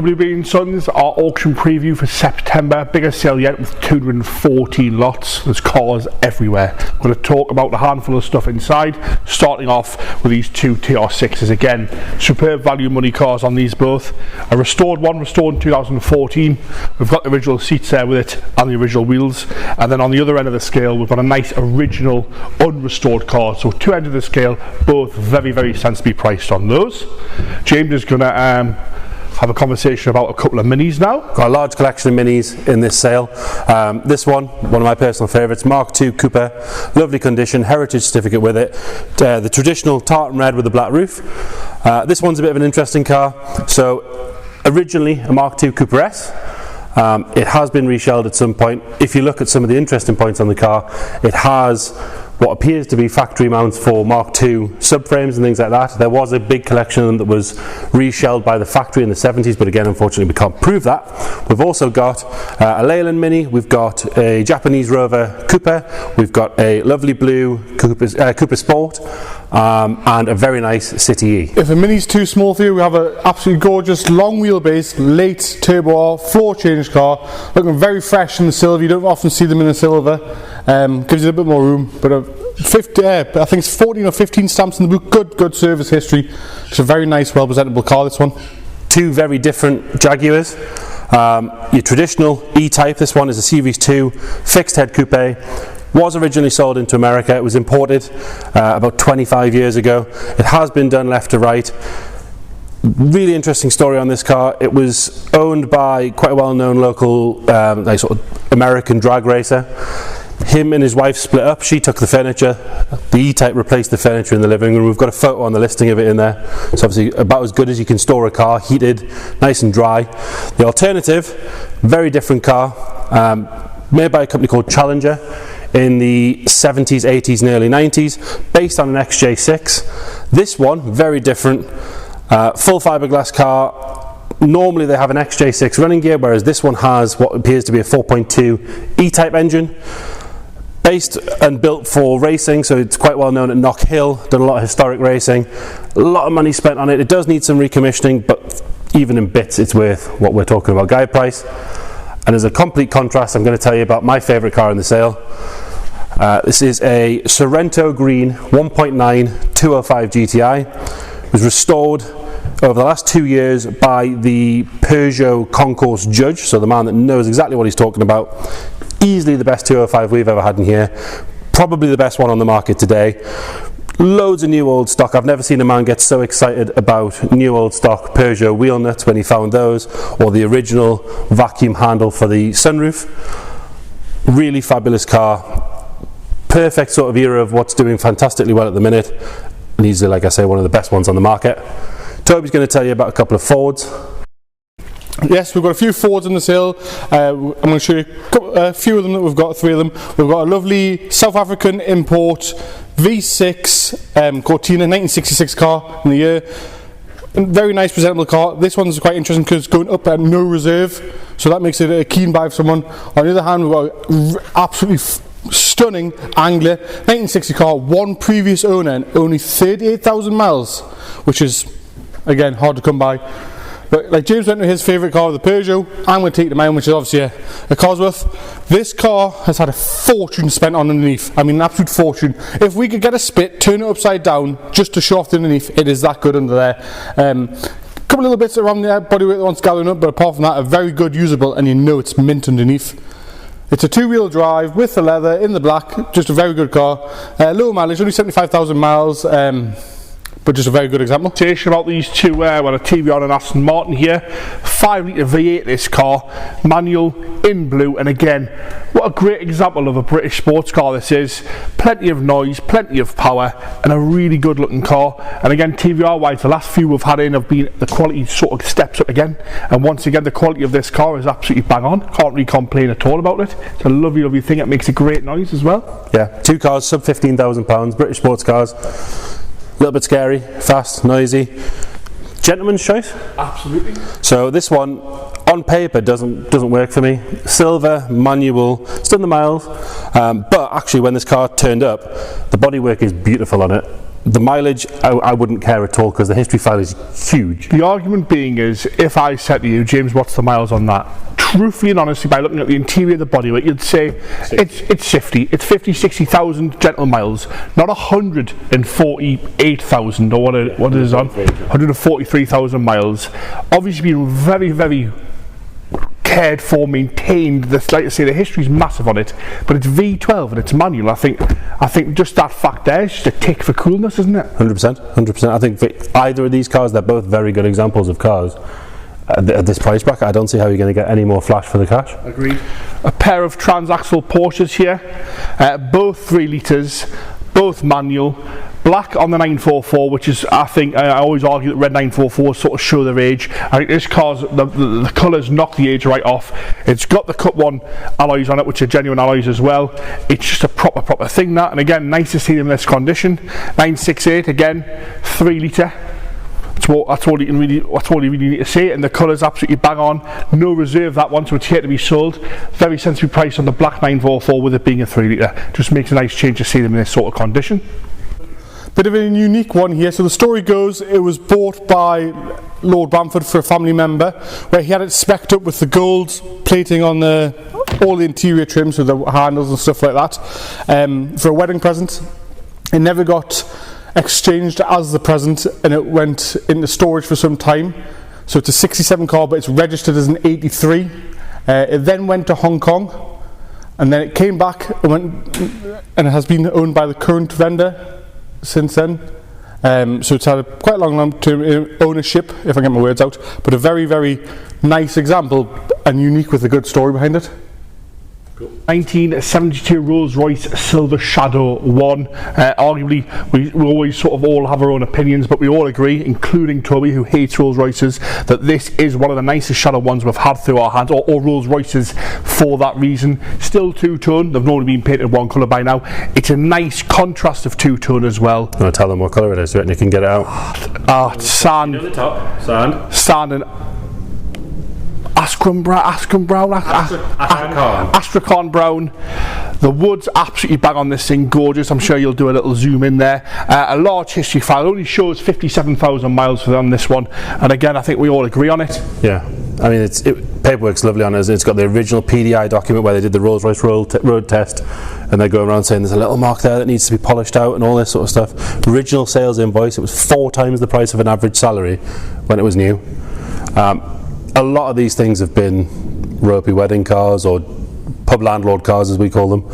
WB & Sons, our auction preview for September, biggest sale yet with 214 lots. There's cars everywhere. I'm going to talk about a handful of stuff inside, starting off with these two TR6s. Again, superb value money cars on these both. A restored one, restored in 2014. We've got the original seats there with it and the original wheels. And then on the other end of the scale, we've got a nice original unrestored car. So two ends of the scale, both very, very sensibly priced on those. James is going to have a conversation about a couple of minis now. Got a large collection of minis in this sale. This one of my personal favourites, Mark II Coupe, lovely condition, heritage certificate with it. The traditional tartan red with the black roof. This one's a bit of an interesting car. So originally a Mark II Coupe S. It has been reshelled at some point. If you look at some of the interesting points on the car, it has what appears to be factory mounts for Mark II subframes and things like that. There was a big collection of them that was reshelled by the factory in the 70s, but again, unfortunately, we can't prove that. We've also got a Leyland Mini, we've got a Japanese Rover Coupe, we've got a lovely blue Coupe Sport, and a very nice City E. If a Mini's too small for you, we have an absolutely gorgeous long wheelbase, late turbo R, floor change car, looking very fresh in the silver. You don't often see them in the silver. Gives you a bit more room, but I think it's 14 or 15 stamps in the book. Good service history. It's a very nice, well presentable car, this one. Two very different Jaguars. Your traditional E-Type, this one is a Series 2 fixed head coupe. Was originally sold into America. It was imported about 25 years ago. It has been done left to right. Really interesting story on this car. It was owned by quite a well-known local sort of American drag racer. Him and his wife split up. She took the furniture. The E-Type replaced the furniture in the living room. We've got a photo on the listing of it in there. It's obviously about as good as you can store a car, heated, nice and dry. The alternative, very different car, made by a company called Challenger in the 70s, 80s and early 90s, based on an XJ6. This one, very different, full fiberglass car. Normally they have an XJ6 running gear, whereas this one has what appears to be a 4.2 E-Type engine. Based and built for racing, so it's quite well known at Knock Hill, done a lot of historic racing, a lot of money spent on it. It does need some recommissioning, but even in bits it's worth what we're talking about guide price. And as a complete contrast, I'm going to tell you about my favourite car in the sale. This is a Sorrento Green 1.9 205 GTI. It was restored over the last 2 years by the Peugeot concourse judge, so the man that knows exactly what he's talking about. Easily the best 205 we've ever had in here, probably the best one on the market today. Loads of new old stock. I've never seen a man get so excited about new old stock Peugeot wheel nuts when he found those, or the original vacuum handle for the sunroof. Really fabulous car, perfect sort of era of what's doing fantastically well at the minute, and easily, like I say, one of the best ones on the market. Toby's going to tell you about a couple of Fords. Yes, we've got a few Fords in the sale. I'm going to show you a few of them that we've got, 3 of them. We've got a lovely South African import V6 Cortina 1966 car in the year. Very nice presentable car. This one's quite interesting because it's going up at no reserve, so that makes it a keen buy for someone. On the other hand, we've got absolutely stunning Angler 1960 car, one previous owner and only 38,000 miles, which is again hard to come by. But like James went to his favourite car, the Peugeot, I'm going to take the mine, which is obviously a Cosworth. This car has had a fortune spent on underneath. I mean, an absolute fortune. If we could get a spit, turn it upside down, just to show off the underneath, it is that good under there. Couple little bits around the bodyweight that wants gathering up, but apart from that, a very good usable, and you know it's mint underneath. It's a 2-wheel drive with the leather in the black, just a very good car. Low mileage, only 75,000 miles. But just a very good example. About these two, well, a TVR and Aston Martin here. 5 litre V8 this car, manual, in blue, and again, what a great example of a British sports car this is. Plenty of noise, plenty of power, and a really good looking car. And again, TVR wise, the last few we've had in have been, the quality sort of steps up again, and once again the quality of this car is absolutely bang on. Can't really complain at all about it. It's a lovely thing. It makes a great noise as well. Yeah, 2 cars, sub £15,000, British sports cars. A little bit scary, fast, noisy. Gentleman's choice? Absolutely. So this one, on paper, doesn't work for me. Silver, manual, it's done the miles, but actually when this car turned up, the bodywork is beautiful on it. The mileage, I wouldn't care at all because the history file is huge. The argument being is, if I said to you, James, what's the miles on that? Truthfully and honestly, by looking at the interior of the bodywork, you'd say it's 50. It's 50, 60,000 gentle miles, not 148,000 or what it is on, 143,000 miles. Obviously being very, very cared for, maintained. Like I say, the history's massive on it, but it's V12 and it's manual. I think just that fact there is just a tick for coolness, isn't it? 100%. I think for either of these cars, they're both very good examples of cars. At this price bracket, I don't see how you're going to get any more flash for the cash. Agreed. A pair of transaxle Porsches here, both 3 litres, both manual. Black on the 944, which is, I think, I always argue that red 944s sort of show their age. I think this car's, the colours knock the age right off. It's got the Cup 1 alloys on it, which are genuine alloys as well. It's just a proper thing, that. And again, nice to see them in this condition. 968, again, 3 litre. That's all you really need to say, and the colour's absolutely bang on. No reserve, that one, so it's here to be sold. Very sensibly priced on the black 944 with it being a 3 litre. Just makes a nice change to see them in this sort of condition. Bit of a unique one here. So the story goes, it was bought by Lord Bamford for a family member, where he had it specced up with the gold plating on all the interior trims with the handles and stuff like that, for a wedding present. It never got exchanged as the present, and it went into storage for some time. So it's a 67 car, but it's registered as an 83. It then went to Hong Kong, and then it came back and it has been owned by the current vendor since then. So it's had a quite long-term ownership, if I get my words out, but a very, very nice example and unique with a good story behind it. 1972 Rolls-Royce Silver Shadow 1. Arguably, we always sort of all have our own opinions, but we all agree, including Toby, who hates Rolls-Royces, that this is one of the nicest Shadow 1s we've had through our hands, or Rolls-Royces for that reason. Still two-tone, they've normally been painted one colour by now. It's a nice contrast of two-tone as well. You want to tell them what colour it is, do you reckon you can get it out? Sand. You know the top? Sand. Sand and Astrakhan brown. The wood's absolutely bang on this thing, gorgeous. I'm sure you'll do a little zoom in there. A large history file, only shows 57,000 miles on this one, and again I think we all agree on it. Yeah, I mean paperwork's lovely on it. It's got the original PDI document where they did the Rolls-Royce road test, and they go around saying there's a little mark there that needs to be polished out and all this sort of stuff. Original sales invoice, it was 4 times the price of an average salary when it was new. A lot of these things have been ropey wedding cars, or pub landlord cars as we call them.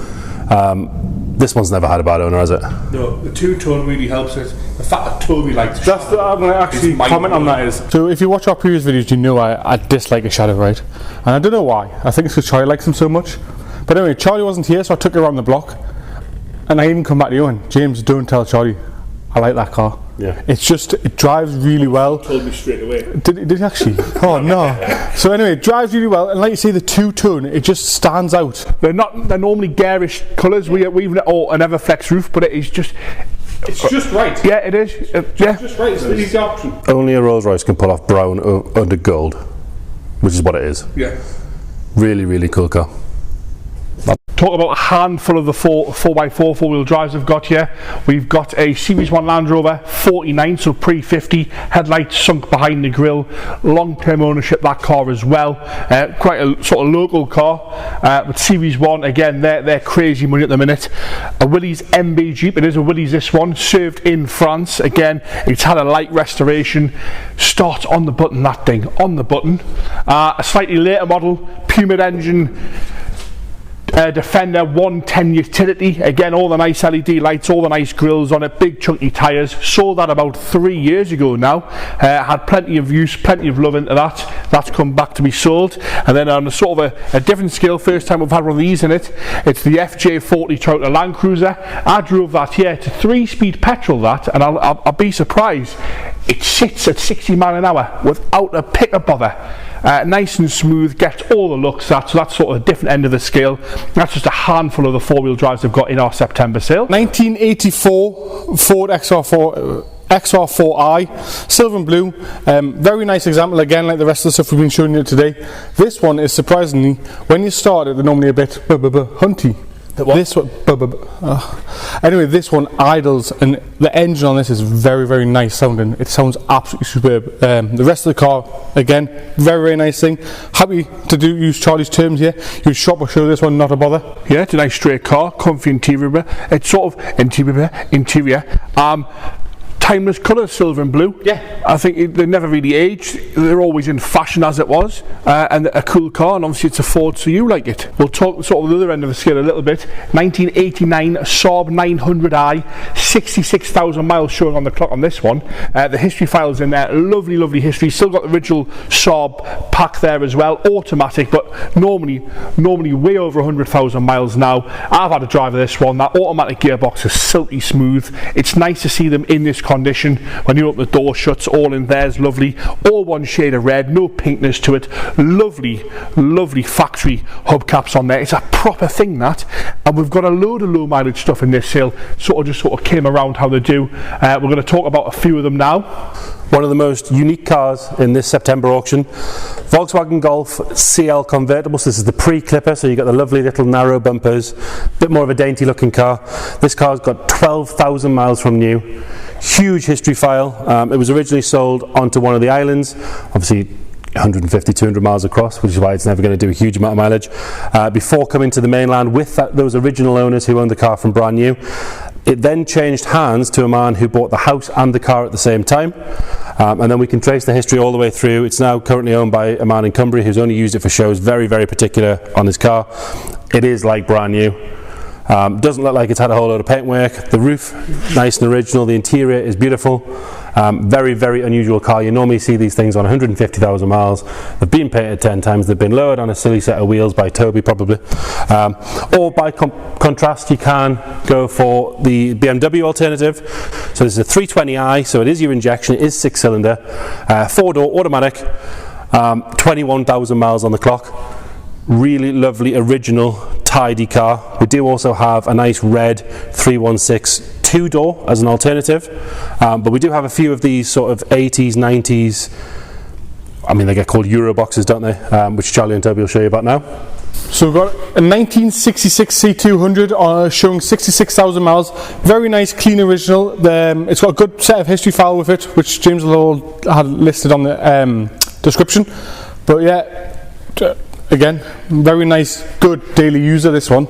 This one's never had a bad owner, has it? No, the two-tone really helps it. The fact that Toby likes That's what I'm going to actually comment on that is. So if you watch our previous videos, you know I dislike a Shadow, right? And I don't know why. I think it's because Charlie likes them so much. But anyway, Charlie wasn't here, so I took her around the block. And I even come back to you and, James, don't tell Charlie I like that car. Yeah. It's just, it drives really well. Told me straight away. Did he actually? Oh no. So anyway, it drives really well, and like you say, the two-tone, it just stands out. They're normally garish colours. We've an Everflex roof, but it's just right. Yeah, it is. Yeah. Just right. It's the easy option. Only a Rolls-Royce can pull off brown under gold, which is what it is. Yeah. Really, really cool car. Talk about a handful of the 4x4 four-wheel drives we've got here. We've got a Series 1 Land Rover 49, so pre-50, headlights sunk behind the grille, long-term ownership that car as well. Quite a sort of local car, but Series 1, again, they're crazy money at the minute. A Willys MB Jeep, it is a Willys this one, served in France. Again, it's had a light restoration. Start on the button, that thing, on the button. A slightly later model, Puma engine, Defender 110 utility, again all the nice LED lights, all the nice grills on it, big chunky tyres. Sold that about 3 years ago now. Had plenty of use, plenty of love into that. That's come back to be sold. And then on a sort of a different scale, first time we've had one of these in it, it's the FJ40 Toyota Land Cruiser. I drove that here to 3-speed petrol, that, and I'll be surprised, it sits at 60 miles an hour without a pick of bother. Nice and smooth, gets all the looks, so that's sort of a different end of the scale. That's just a handful of the four-wheel drives we've got in our September sale. 1984 Ford XR4i, silver and blue, very nice example again, like the rest of the stuff we've been showing you today. This one is surprisingly, when you start it, they're normally a bit hunty. This one, anyway, this one idles, and the engine on this is very, very nice sounding. It sounds absolutely superb. The rest of the car, again, very, very nice thing. Happy to use Charlie's terms here. Use shop or show this one, not a bother. Yeah, it's a nice straight car, comfy interior. It's sort of interior. Timeless colour, silver and blue. Yeah. I think they never really aged. They're always in fashion as it was, and a cool car, and obviously it's a Ford, so you like it. We'll talk sort of the other end of the scale a little bit. 1989 Saab 900i, 66,000 miles showing on the clock on this one. The history file's in there, lovely, lovely history. Still got the original Saab pack there as well, automatic, but normally way over 100,000 miles now. I've had a drive of this one. That automatic gearbox is silky smooth. It's nice to see them in this condition. When you open the door shuts, all in there's lovely, all one shade of red, no pinkness to it. Lovely factory hubcaps on there. It's a proper thing, that. And we've got a load of low mileage stuff in this sale, sort of came around how they do. We're going to talk about a few of them now. One of the most unique cars in this September auction, Volkswagen Golf CL convertible. So this is the pre-clipper, so you got the lovely little narrow bumpers, bit more of a dainty looking car. This car's got 12,000 miles from new. Huge history file. It was originally sold onto one of the islands, obviously 150, 200 miles across, which is why it's never going to do a huge amount of mileage, before coming to the mainland with those original owners who owned the car from brand new. It then changed hands to a man who bought the house and the car at the same time, and then we can trace the history all the way through. It's now currently owned by a man in Cumbria who's only used it for shows, very, very particular on his car. It is like brand new. Doesn't look like it's had a whole load of paintwork. The roof, nice and original. The interior is beautiful. Very, very unusual car. You normally see these things on 150,000 miles. They've been painted 10 times. They've been lowered on a silly set of wheels by Toby, probably. Or by contrast, you can go for the BMW alternative. So this is a 320i, so it is your injection. It is 6-cylinder, 4-door automatic, 21,000 miles on the clock. Really lovely, original, tidy car. We do also have a nice red 316 2-door as an alternative, but we do have a few of these sort of 80s, 90s, I mean they get called Euro boxes, don't they, which Charlie and Toby will show you about now. So we've got a 1966 C200 showing 66,000 miles. Very nice, clean original. It's got a good set of history file with it, which James will all had listed on the description. But yeah, again, very nice, good daily user, this one.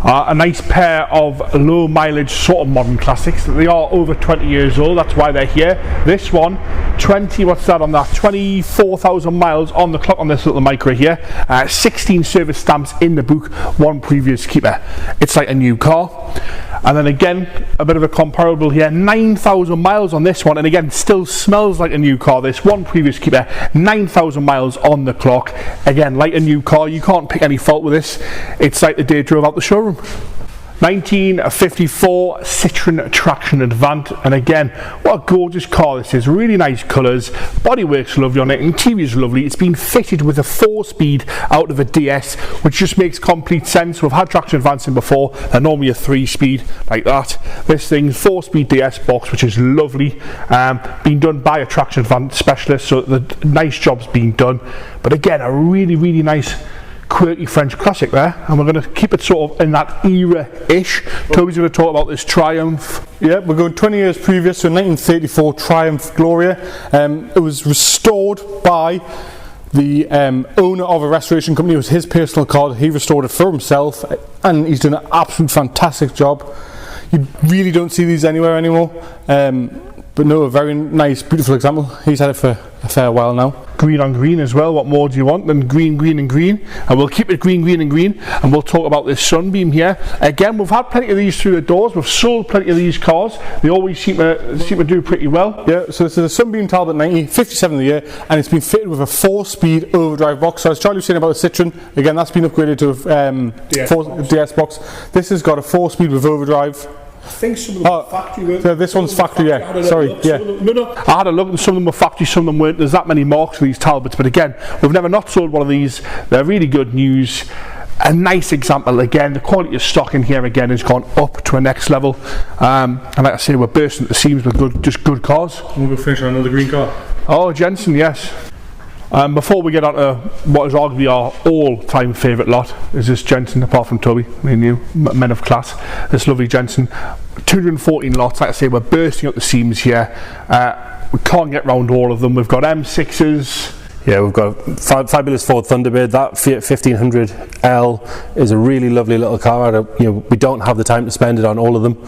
A nice pair of low mileage sort of modern classics. They are over 20 years old, that's why they're here. This one, 24,000 miles on the clock on this little micro here. 16 service stamps in the book, 1 previous keeper. It's like a new car. And then again, a bit of a comparable here, 9,000 miles on this one, and again, still smells like a new car. This 1 previous keeper, 9,000 miles on the clock. Again, like a new car, you can't pick any fault with this. It's like the day it drove out the showroom. 1954 Citroen Traction Avant, and again, what a gorgeous car this is. Really nice colours, bodywork's lovely on it, interior's lovely. It's been fitted with a 4-speed out of a DS, which just makes complete sense. We've had Traction Avants in before, they're normally a 3-speed like that. This thing's 4-speed DS box, which is lovely, been done by a Traction Avant specialist, so the nice job's been done. But again, a really, really nice quirky French classic there, and we're going to keep it sort of in that era-ish. Toby's going to talk about this Triumph. Yeah, we're going 20 years previous, so 1934 Triumph Gloria. It was restored by the owner of a restoration company. It was his personal car. He restored it for himself, and he's done an absolute fantastic job. You really don't see these anywhere anymore. But no, a very nice, beautiful example. He's had it for a fair while now. Green on green as well. What more do you want than green, green and green? And we'll keep it green, green and green. And we'll talk about this Sunbeam here. Again, we've had plenty of these through the doors. We've sold plenty of these cars. They always seem to do pretty well. Yeah, so this is a Sunbeam Talbot 90, 57 of the year, and it's been fitted with a 4-speed overdrive box. So as Charlie was saying about the Citroen, again, that's been upgraded to a DS box. This has got a 4-speed with overdrive. I think some of them were factory. So this one's factory, yeah. Sorry, yeah. I had a look, and some of them were factory, some of them weren't. There's that many marks for these Talbots, but again, we've never not sold one of these. They're really good news. A nice example again. The quality of stock in here again has gone up to a next level. And like I say, we're bursting at the seams with good cars. We'll go finish on another green car. Oh, Jensen, yes. Before we get on to what is arguably our all-time favourite lot, is this Jensen, apart from Toby, me and you, men of class. This lovely Jensen, 214 lots. Like I say, we're bursting up the seams here. We can't get round all of them. We've got M6s. Yeah, we've got fabulous Ford Thunderbird. That Fiat 1500L is a really lovely little car. We don't have the time to spend it on all of them.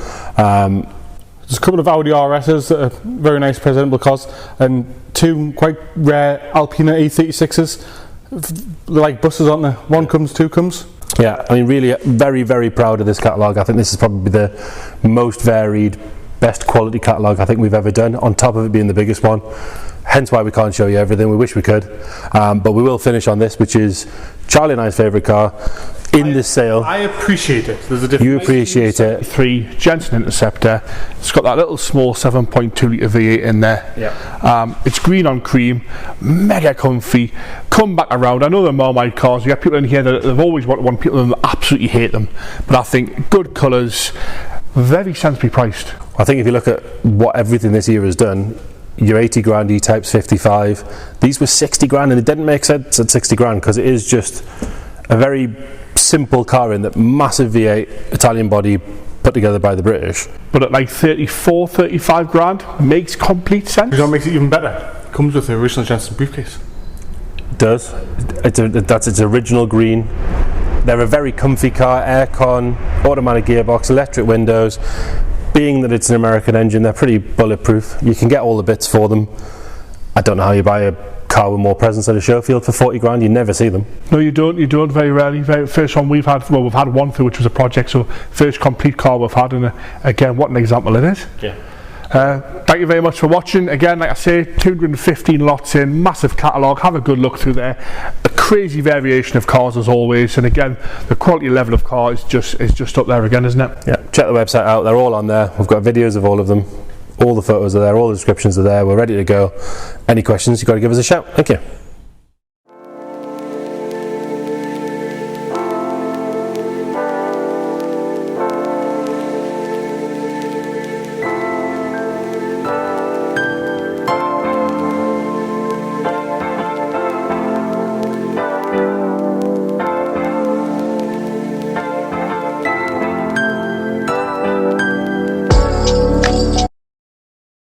There's a couple of Audi RSs that are very nice presentable cars, and two quite rare Alpina E36s. They're like buses, aren't they? One comes, two comes. Yeah, I mean, really very, very proud of this catalogue. I think this is probably the most varied, best quality catalogue I think we've ever done, on top of it being the biggest one. Hence why we can't show you everything. We wish we could, but we will finish on this, which is Charlie and I's favourite car in this sale. I appreciate it. There's a difference. You appreciate it. 3 Jensen Interceptor. It's got that little small 7.2 litre V8 in there. Yeah. It's green on cream, mega comfy. Come back around. I know they're Marmite cars. You have people in here that they've always wanted one, people that absolutely hate them. But I think good colours, very sensibly priced. I think if you look at what everything this year has done, your 80 grand E-Types 55, these were 60 grand, and it didn't make sense at 60 grand because it is just a very simple car in that massive V8 Italian body put together by the British. But at like 34, 35 grand, makes complete sense. You know what makes it even better? It comes with the original Jensen briefcase. It does. That's its original green. They're a very comfy car, aircon, automatic gearbox, electric windows. Being that it's an American engine, they're pretty bulletproof. You can get all the bits for them. I don't know how you buy a car with more presence at a show field for 40 grand. You never see them. No, you don't. You don't. Very rarely. First one we've had. Well, we've had one through, which was a project. So first complete car we've had, and again, what an example it is. Yeah. Thank you very much for watching. Again, like I say, 215 lots in, massive catalogue. Have a good look through there. A crazy variation of cars as always, and again, the quality level of car is just up there again, isn't it? Yeah. Check the website out. They're all on there. We've got videos of all of them. All the photos are there. All the descriptions are there. We're ready to go. Any questions? You've got to give us a shout. Thank you.